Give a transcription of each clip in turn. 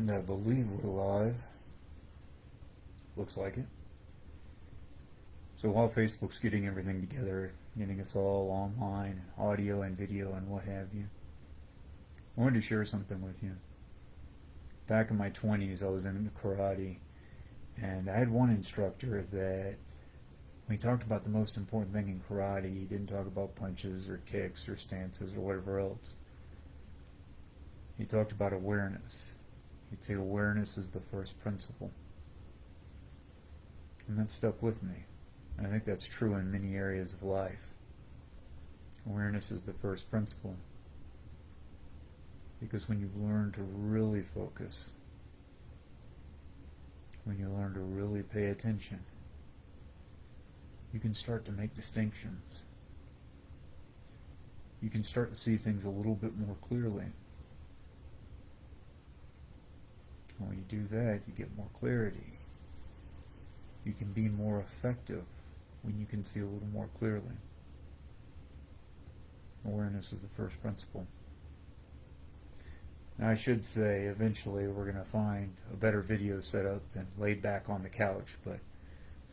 And I believe we're live. Looks like it. So while Facebook's getting everything together, getting us all online, audio and video and what have you, I wanted to share something with you. Back in my 20s, I was into karate, and I had one instructor that, when he talked about the most important thing in karate, he didn't talk about punches or kicks or stances or whatever else. He talked about awareness. He'd say awareness is the first principle. And that stuck with me. And I think that's true in many areas of life. Awareness is the first principle. Because when you learn to really focus, when you learn to really pay attention, you can start to make distinctions. You can start to see things a little bit more clearly. And when you do that, you get more clarity. You can be more effective when you can see a little more clearly. Awareness is the first principle. Now, I should say, eventually we're going to find a better video setup than laid back on the couch, but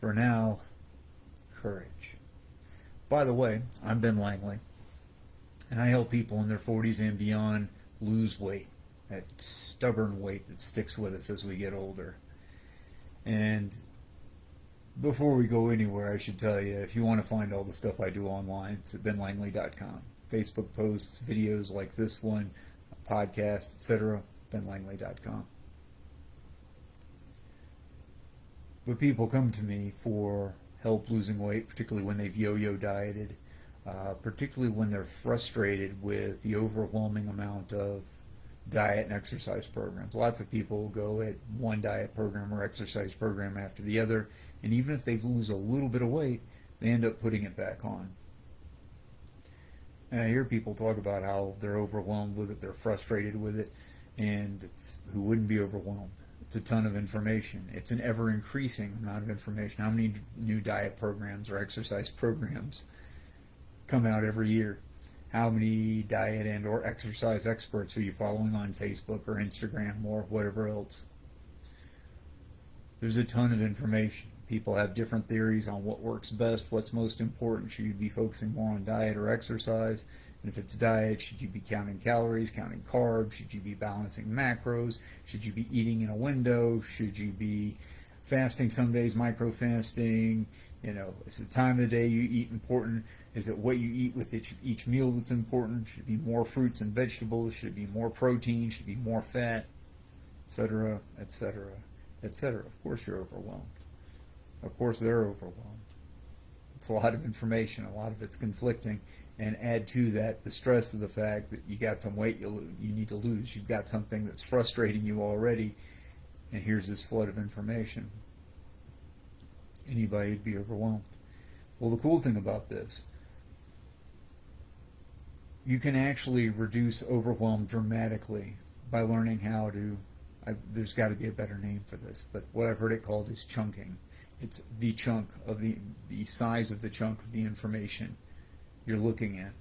for now, courage. By the way, I'm Ben Langley, and I help people in their 40s and beyond lose weight, that stubborn weight that sticks with us as we get older. And before we go anywhere, I should tell you, if you want to find all the stuff I do online, it's at benlangley.com. Facebook posts, videos like this one, podcasts, etc., benlangley.com. But people come to me for help losing weight, particularly when they've yo-yo dieted, particularly when they're frustrated with the overwhelming amount of diet and exercise programs. Lots of people go at one diet program or exercise program after the other, and even if they lose a little bit of weight, they end up putting it back on. And I hear people talk about how they're overwhelmed with it, they're frustrated with it, and who wouldn't be overwhelmed? It's a ton of information. It's an ever-increasing amount of information. How many new diet programs or exercise programs come out every year? How many diet and or exercise experts are you following on Facebook or Instagram or whatever else? There's a ton of information. People have different theories on what works best, what's most important. Should you be focusing more on diet or exercise? And if it's diet, should you be counting calories, counting carbs? Should you be balancing macros? Should you be eating in a window? Should you be fasting some days, micro-fasting? Is the time of the day you eat important? Is it what you eat with each meal that's important? Should it be more fruits and vegetables? Should it be more protein? Should it be more fat? Etc., etc., etc. Of course you're overwhelmed. Of course they're overwhelmed. It's a lot of information. A lot of it's conflicting. And add to that the stress of the fact that you got some weight you need to lose. You've got something that's frustrating you already. And here's this flood of information. Anybody would be overwhelmed. Well, the cool thing about this, you can actually reduce overwhelm dramatically by learning how to, there's got to be a better name for this, but what I've heard it called is chunking. It's the chunk of the size of the chunk of the information you're looking at.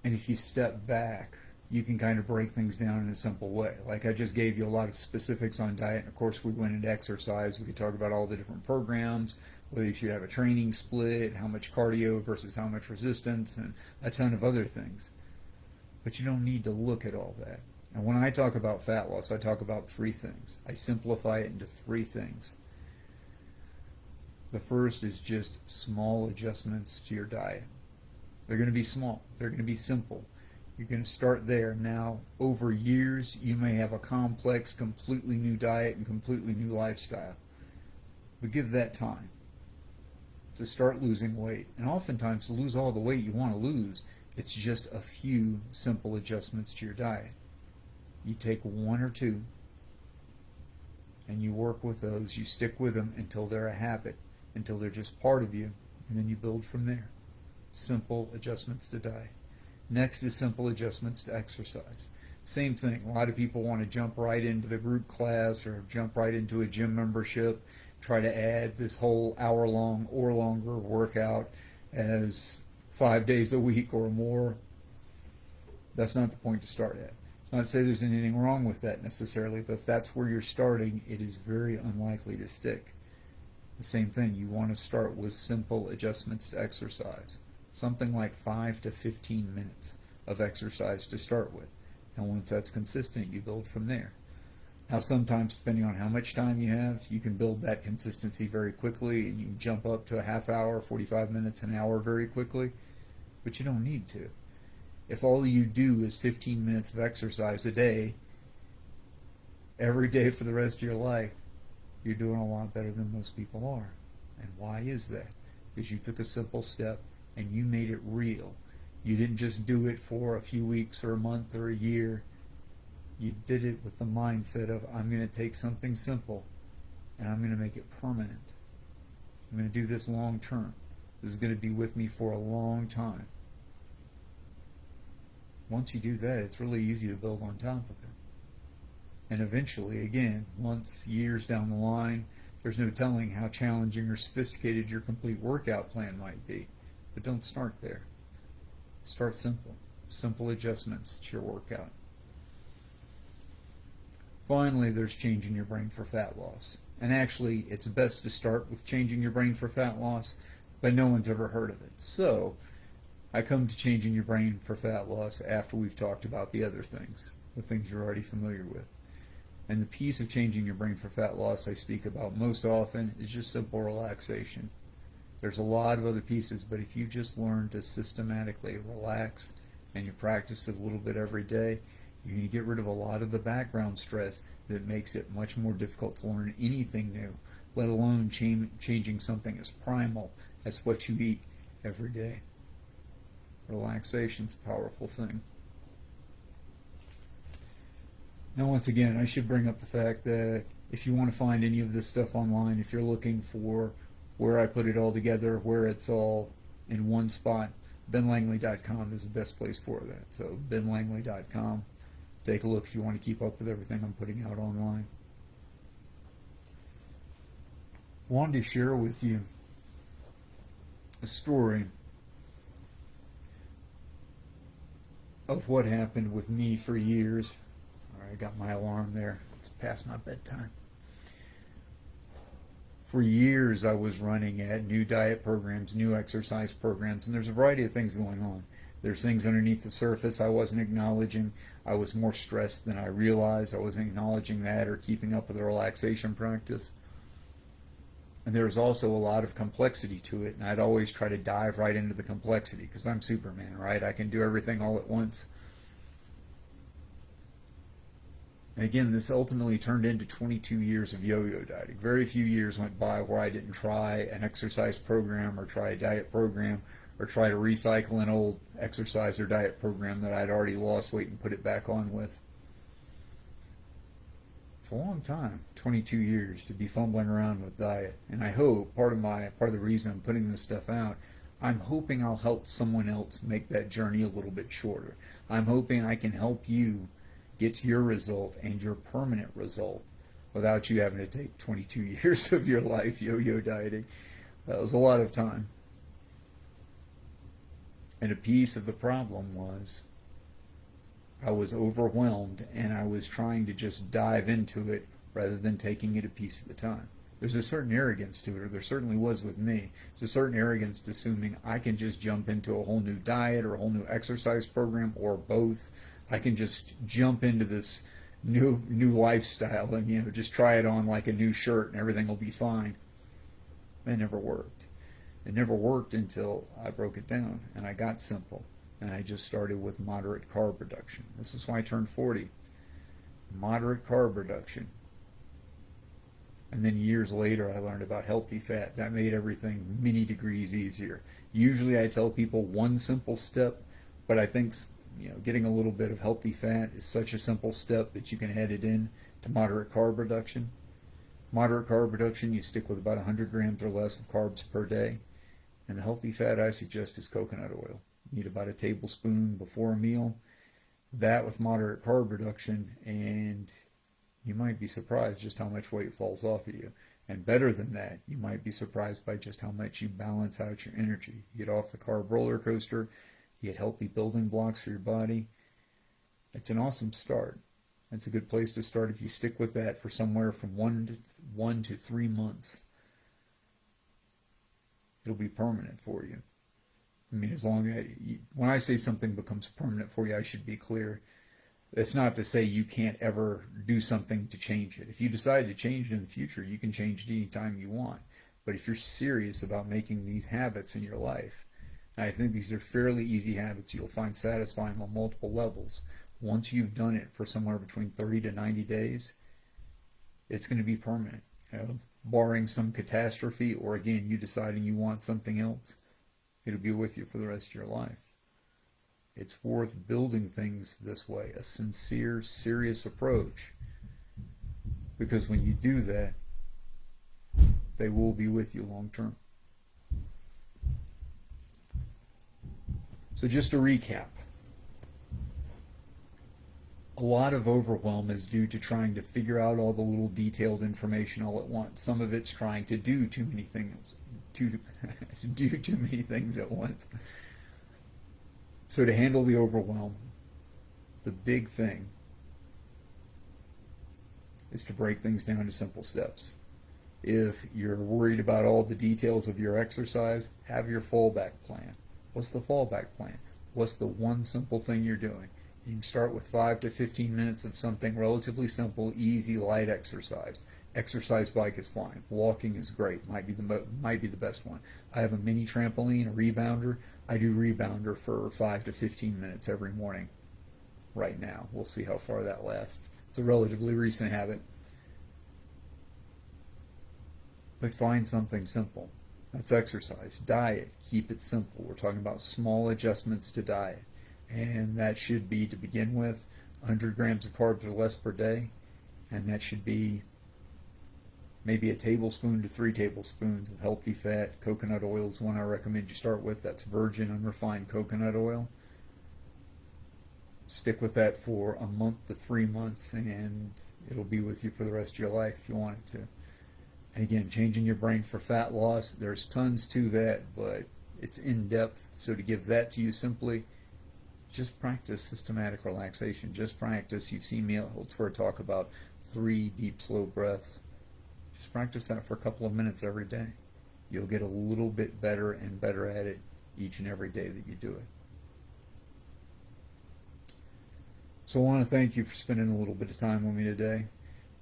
And if you step back, you can kind of break things down in a simple way. Like I just gave you a lot of specifics on diet, and of course we went into exercise. We could talk about all the different programs, whether you should have a training split, how much cardio versus how much resistance, and a ton of other things. But you don't need to look at all that. And when I talk about fat loss, I talk about three things. I simplify it into three things. The first is just small adjustments to your diet. They're going to be small. They're going to be simple. You're going to start there. Now, over years, you may have a complex, completely new diet and completely new lifestyle. But give that time to start losing weight. And oftentimes, to lose all the weight you want to lose, it's just a few simple adjustments to your diet. You take one or two, and you work with those. You stick with them until they're a habit, until they're just part of you, and then you build from there. Simple adjustments to diet. Next is simple adjustments to exercise. Same thing. A lot of people want to jump right into the group class or jump right into a gym membership, try to add this whole hour-long or longer workout as 5 days a week or more. That's not the point to start at. Not to say there's anything wrong with that necessarily, but if that's where you're starting, it is very unlikely to stick. The same thing, you want to start with simple adjustments to exercise. Something like 5 to 15 minutes of exercise to start with. And once that's consistent, you build from there. Now, sometimes, depending on how much time you have, you can build that consistency very quickly and you can jump up to a half hour, 45 minutes, an hour very quickly, but you don't need to. If all you do is 15 minutes of exercise a day, every day for the rest of your life, you're doing a lot better than most people are. And why is that? Because you took a simple step and you made it real. You didn't just do it for a few weeks or a month or a year. You did it with the mindset of, I'm going to take something simple and I'm going to make it permanent. I'm going to do this long term. This is going to be with me for a long time. Once you do that, it's really easy to build on top of it. And eventually, again, months, years down the line, there's no telling how challenging or sophisticated your complete workout plan might be. But don't start there. Start simple. Simple adjustments to your workout. Finally, there's changing your brain for fat loss. And actually, it's best to start with changing your brain for fat loss, but no one's ever heard of it. So, I come to changing your brain for fat loss after we've talked about the other things, the things you're already familiar with. And the piece of changing your brain for fat loss I speak about most often is just simple relaxation. There's a lot of other pieces, but if you just learn to systematically relax and you practice it a little bit every day, you're going to get rid of a lot of the background stress that makes it much more difficult to learn anything new, let alone changing something as primal as what you eat every day. Relaxation's a powerful thing. Now, once again, I should bring up the fact that if you want to find any of this stuff online, if you're looking for where I put it all together, where it's all in one spot, benlangley.com is the best place for that. So benlangley.com. Take a look if you want to keep up with everything I'm putting out online. Wanted to share with you a story of what happened with me for years. All right, I got my alarm there. It's past my bedtime. For years, I was running at new diet programs, new exercise programs, and there's a variety of things going on. There's things underneath the surface I wasn't acknowledging. I was more stressed than I realized. I wasn't acknowledging that or keeping up with the relaxation practice. And there was also a lot of complexity to it, and I'd always try to dive right into the complexity because I'm Superman, right? I can do everything all at once. And again, this ultimately turned into 22 years of yo-yo dieting. Very few years went by where I didn't try an exercise program or try a diet program or try to recycle an old exercise or diet program that I'd already lost weight and put it back on with. It's a long time, 22 years, to be fumbling around with diet. And I hope, part of the reason I'm putting this stuff out, I'm hoping I'll help someone else make that journey a little bit shorter. I'm hoping I can help you get to your result and your permanent result without you having to take 22 years of your life yo-yo dieting. That was a lot of time. And a piece of the problem was I was overwhelmed and I was trying to just dive into it rather than taking it a piece at a time. There's a certain arrogance to it, or there certainly was with me. There's a certain arrogance to assuming I can just jump into a whole new diet or a whole new exercise program or both. I can just jump into this new lifestyle and just try it on like a new shirt and everything will be fine. It never worked. It never worked until I broke it down and I got simple. And I just started with moderate carb reduction. This is why I turned 40. Moderate carb reduction. And then years later, I learned about healthy fat. That made everything many degrees easier. Usually I tell people one simple step, but I think getting a little bit of healthy fat is such a simple step that you can add it in to moderate carb reduction. Moderate carb reduction, you stick with about 100 grams or less of carbs per day. And the healthy fat I suggest is coconut oil. You need about a tablespoon before a meal. That with moderate carb reduction, and you might be surprised just how much weight falls off of you. And better than that, you might be surprised by just how much you balance out your energy. You get off the carb roller coaster, you get healthy building blocks for your body, It's an awesome start. It's a good place to start if you stick with that for somewhere from 1 to 3 months. It'll be permanent for you. I mean, as long as when I say something becomes permanent for you, I should be clear. It's not to say you can't ever do something to change it. If you decide to change it in the future, you can change it anytime you want. But if you're serious about making these habits in your life, and I think these are fairly easy habits you'll find satisfying on multiple levels. Once you've done it for somewhere between 30 to 90 days, it's going to be permanent. Barring some catastrophe or again, you deciding you want something else, it'll be with you for the rest of your life. It's worth building things this way, a sincere, serious approach, because when you do that, they will be with you long term. So just to recap, a lot of overwhelm is due to trying to figure out all the little detailed information all at once. Some of it's trying to do too many things, do too many things at once. So to handle the overwhelm, the big thing is to break things down to simple steps. If you're worried about all the details of your exercise, have your fallback plan. What's the fallback plan? What's the one simple thing you're doing? You can start with 5 to 15 minutes of something relatively simple, easy, light exercise. Exercise bike is fine. Walking is great. Might be the best one. I have a mini trampoline, a rebounder. I do rebounder for 5 to 15 minutes every morning. Right now, we'll see how far that lasts. It's a relatively recent habit. But find something simple. That's exercise. Diet, keep it simple. We're talking about small adjustments to diet. And that should be, to begin with, 100 grams of carbs or less per day. And that should be maybe a tablespoon to 3 tablespoons of healthy fat. Coconut oil is one I recommend you start with. That's virgin, unrefined coconut oil. Stick with that for a month to 3 months, and it'll be with you for the rest of your life if you want it to. And again, changing your brain for fat loss, there's tons to that, but it's in depth. So to give that to you simply, just practice systematic relaxation. Just practice. You've seen me elsewhere talk about 3 deep, slow breaths. Just practice that for a couple of minutes every day. You'll get a little bit better and better at it each and every day that you do it. So I want to thank you for spending a little bit of time with me today.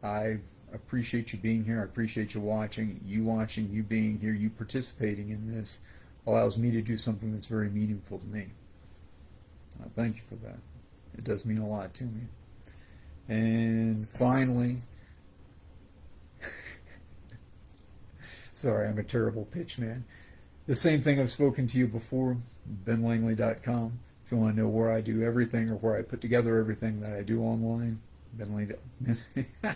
I appreciate you being here. I appreciate you watching, you being here, you participating in this allows me to do something that's very meaningful to me. Thank you for that. It does mean a lot to me. And finally, sorry, I'm a terrible pitch man. The same thing I've spoken to you before, benlangley.com. If you want to know where I do everything or where I put together everything that I do online, benlangley.com.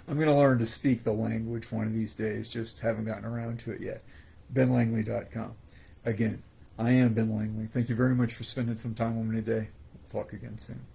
I'm going to learn to speak the language one of these days, just haven't gotten around to it yet. benlangley.com. Again, I am Ben Langley. Thank you very much for spending some time with me today. We'll talk again soon.